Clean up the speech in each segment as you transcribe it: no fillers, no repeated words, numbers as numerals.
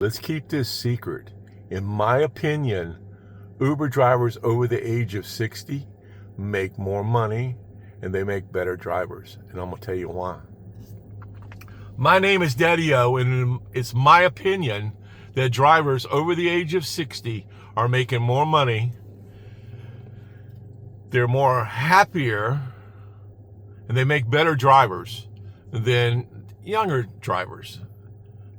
Let's keep this secret. In my opinion, Uber drivers over the age of 60 make more money and they make better drivers. And I'm going to tell you why. My name is Daddy-O, and it's my opinion that drivers over the age of 60 are making more money. They're more happier and they make better drivers than younger drivers.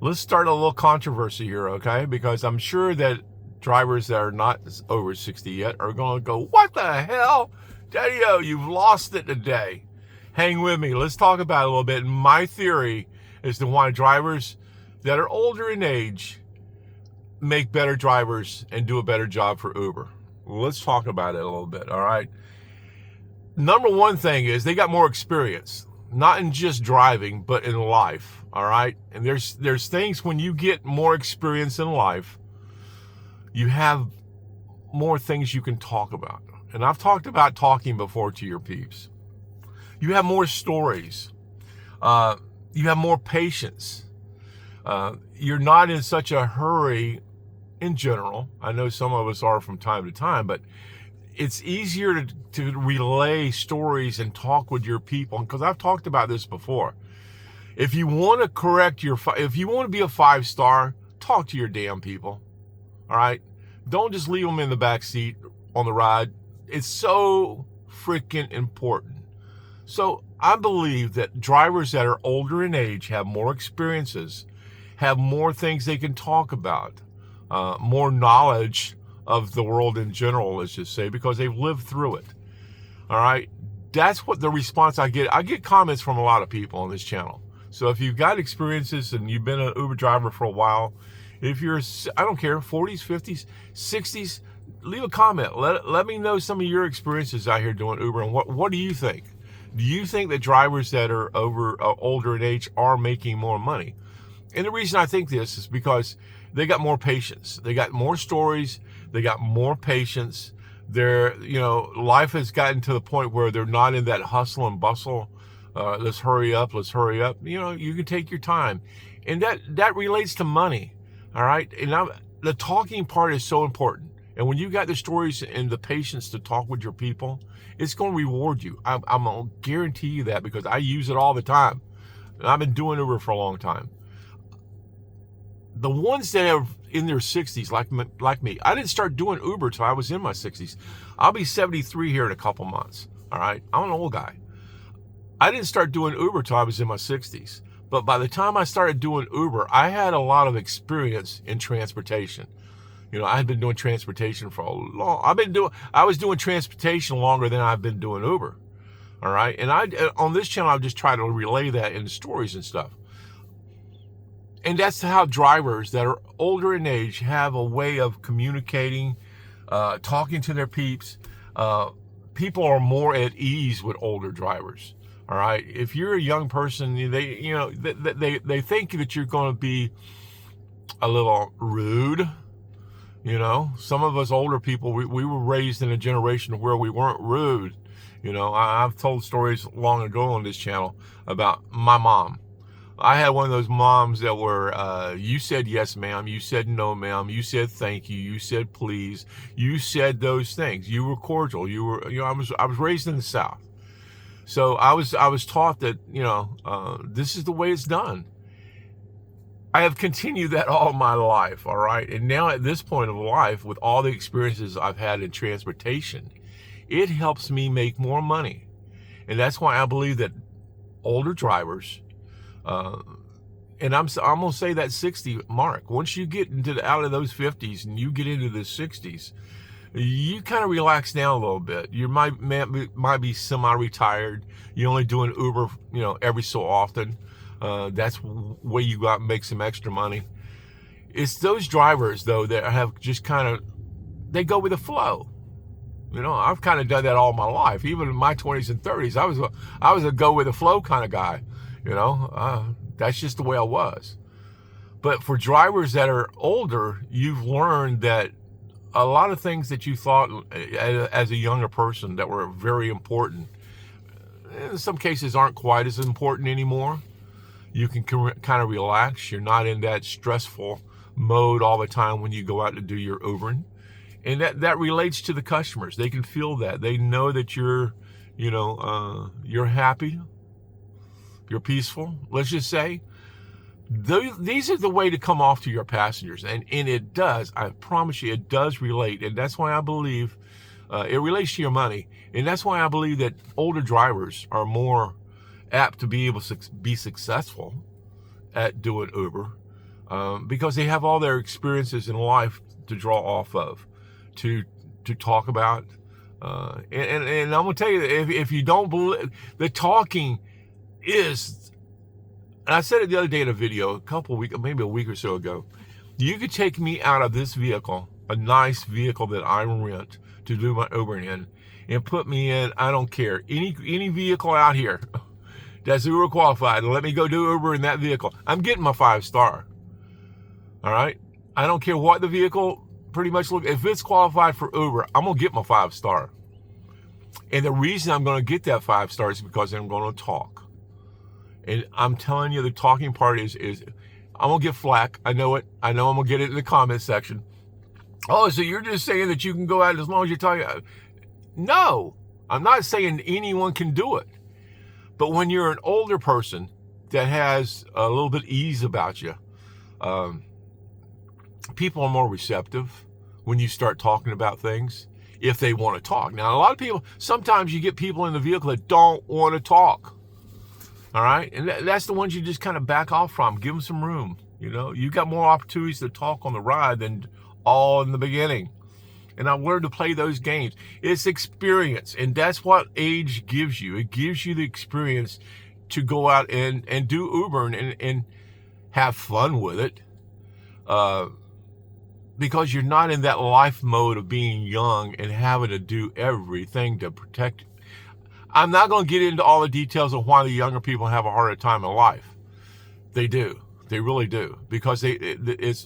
Let's start a little controversy here, okay? Because I'm sure that drivers that are not over 60 yet are going to go, what the hell? Daddy-O, you've lost it today. Hang with me. Let's talk about it a little bit. My theory is to why drivers that are older in age make better drivers and do a better job for Uber. Let's talk about it a little bit, all right? Number one thing is they got more experience. Not in just driving, but in life, all right? And there's things when you get more experience in life, you have more things you can talk about. And I've talked about talking before to your peeps. You have more stories. You have more patience. You're not in such a hurry in general. I know some of us are from time to time, but it's easier to relay stories and talk with your people. Because I've talked about this before. If you want to if you want to be a 5-star, talk to your damn people. All right? Don't just leave them in the back seat on the ride. It's so freaking important. So I believe that drivers that are older in age have more experiences, have more things they can talk about, more knowledge of the world in general, let's just say, because they've lived through it. All right? That's what the response I get. I get comments from a lot of people on this channel. So if you've got experiences and you've been an Uber driver for a while, if you're, I don't care, 40s, 50s, 60s, leave a comment. Let me know some of your experiences out here doing Uber, and what do you think? Do you think that drivers that are older in age are making more money? And the reason I think this is because they got more patience. They got more stories. They got more patience. Life has gotten to the point where they're not in that hustle and bustle. Let's hurry up. You can take your time. And that relates to money. All right. And the talking part is so important. And when you got the stories and the patience to talk with your people, it's going to reward you. I'm going to guarantee you that, because I use it all the time. And I've been doing Uber for a long time. The ones that are in their 60s, like me, I didn't start doing Uber till I was in my 60s. I'll be 73 here in a couple months. All right. I'm an old guy. I didn't start doing Uber till I was in my 60s. But by the time I started doing Uber, I had a lot of experience in transportation. I had been doing transportation for a long. I was doing transportation longer than I've been doing Uber. All right. And on this channel, I've just tried to relay that in stories and stuff. And that's how drivers that are older in age have a way of communicating, talking to their peeps. People are more at ease with older drivers. All right. If you're a young person, they think that you're going to be a little rude. Some of us older people, we were raised in a generation where we weren't rude. I've told stories long ago on this channel about my mom. I had one of those moms that were, you said yes, ma'am. You said no, ma'am. You said thank you. You said please. You said those things. You were cordial. I was raised in the South. So I was taught that, this is the way it's done. I have continued that all my life, all right? And now at this point of life, with all the experiences I've had in transportation, it helps me make more money. And that's why I believe that older drivers, and I'm going to say that 60 mark, once you get out of those 50s and you get into the 60s, you kind of relax down a little bit. You might be semi-retired. You're only doing Uber, every so often. That's where you go out and make some extra money. It's those drivers, though, that have just they go with the flow. I've kind of done that all my life. Even in my 20s and 30s, I was a go with the flow kind of guy. That's just the way I was. But for drivers that are older, you've learned that a lot of things that you thought as a younger person that were very important, in some cases aren't quite as important anymore. You can kind of relax. You're not in that stressful mode all the time when you go out to do your Ubering. And that relates to the customers. They can feel that. They know that you're happy, you're peaceful, let's just say. These are the way to come off to your passengers. And it does, I promise you, it does relate. And that's why I believe it relates to your money. And that's why I believe that older drivers are more apt to be able to be successful at doing Uber, because they have all their experiences in life to draw off of, to talk about. And I'm gonna tell you, if you don't believe, the talking is, and I said it the other day in a video, maybe a week or so ago, you could take me out of this vehicle, a nice vehicle that I rent to do my Ubering in, and put me in, I don't care, any vehicle out here that's Uber qualified, and let me go do Uber in that vehicle. I'm getting my 5-star. All right? I don't care what the vehicle pretty much look. If it's qualified for Uber, I'm going to get my 5-star. And the reason I'm going to get that 5-star is because I'm going to talk. And I'm telling you, the talking part is I'm going to get flack. I know it. I know I'm going to get it in the comment section. Oh, so you're just saying that you can go out as long as you're talking? No, I'm not saying anyone can do it. But when you're an older person that has a little bit of ease about you, people are more receptive when you start talking about things, if they want to talk. Now, a lot of people, sometimes you get people in the vehicle that don't want to talk. All right? And that's the ones you just kind of back off from. Give them some room. You got more opportunities to talk on the ride than all in the beginning. And I've learned to play those games. It's experience. And that's what age gives you. It gives you the experience to go out and do Uber and have fun with it. Because you're not in that life mode of being young and having to do everything to protect you. I'm not going to get into all the details of why the younger people have a harder time in life. They do. They really do. Because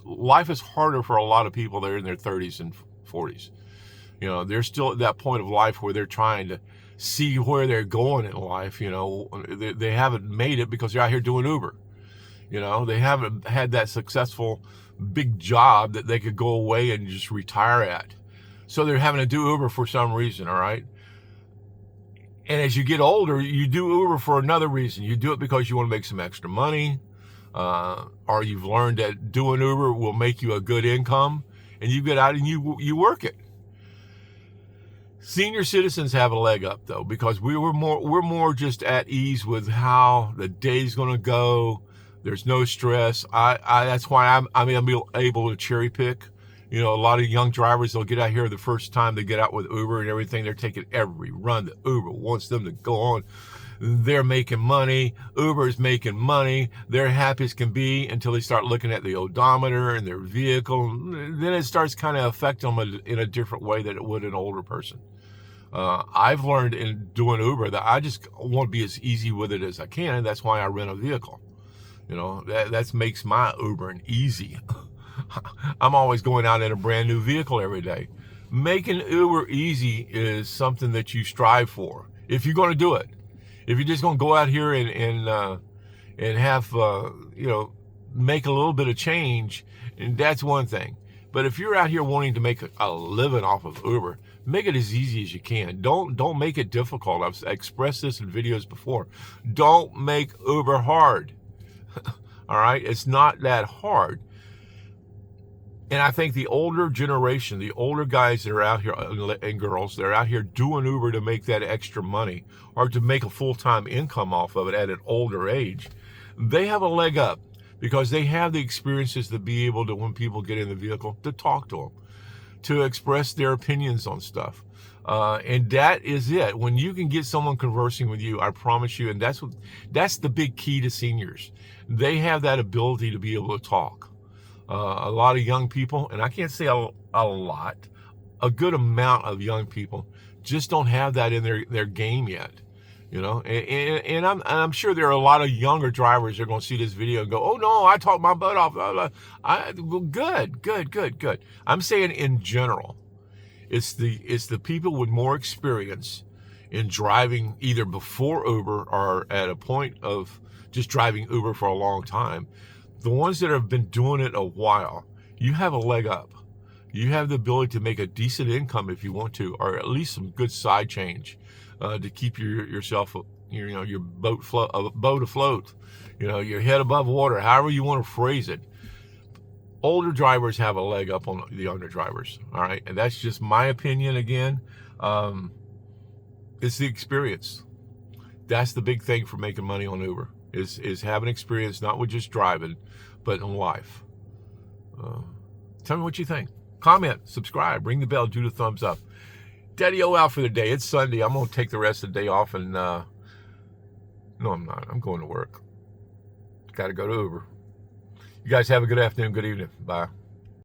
life is harder for a lot of people that are in their 30s and 40s. They're still at that point of life where they're trying to see where they're going in life. They haven't made it because they're out here doing Uber. They haven't had that successful big job that they could go away and just retire at. So they're having to do Uber for some reason, all right? And as you get older, you do Uber for another reason. You do it because you want to make some extra money, or you've learned that doing Uber will make you a good income, and you get out and you work it. Senior citizens have a leg up though, because we're more just at ease with how the day's going to go. There's no stress. That's why I'm able to cherry pick. A lot of young drivers, they'll get out here the first time they get out with Uber and everything. They're taking every run that Uber wants them to go on. They're making money. Uber's making money. They're happy as can be until they start looking at the odometer and their vehicle. Then it starts kind of affecting them in a different way than it would an older person. I've learned in doing Uber that I just want to be as easy with it as I can. And that's why I rent a vehicle. That makes my Ubering easy. I'm always going out in a brand new vehicle every day. Making Uber easy is something that you strive for. If you're going to do it, if you're just going to go out here and have, make a little bit of change, and that's one thing. But if you're out here wanting to make a living off of Uber, make it as easy as you can. Don't make it difficult. I've expressed this in videos before. Don't make Uber hard. All right? It's not that hard. And I think the older generation, the older guys that are out here, and girls, they're out here doing Uber to make that extra money or to make a full-time income off of it at an older age, they have a leg up because they have the experiences to be able to, when people get in the vehicle, to talk to them, to express their opinions on stuff. And that is it. When you can get someone conversing with you, I promise you, and that's the big key to seniors. They have that ability to be able to talk. A lot of young people, and I can't say a lot, a good amount of young people just don't have that in their game yet. And I'm sure there are a lot of younger drivers that are going to see this video and go, oh no, I talked my butt off. Good. I'm saying in general, it's the people with more experience in driving either before Uber or at a point of just driving Uber for a long time. The ones that have been doing it a while You have a leg up. You have the ability to make a decent income if you want to, or at least some good side change to keep yourself, your boat afloat, your head above water, however you want to phrase it. Older drivers have a leg up on the younger drivers. All right, and that's just my opinion. Again, it's the experience. That's the big thing for making money on Uber is having experience, not with just driving, but in life. Tell me what you think. Comment, subscribe, ring the bell, do the thumbs up. Daddy-o out for the day. It's Sunday. I'm going to take the rest of the day off and, no, I'm not. I'm going to work. Got to go to Uber. You guys have a good afternoon, good evening. Bye.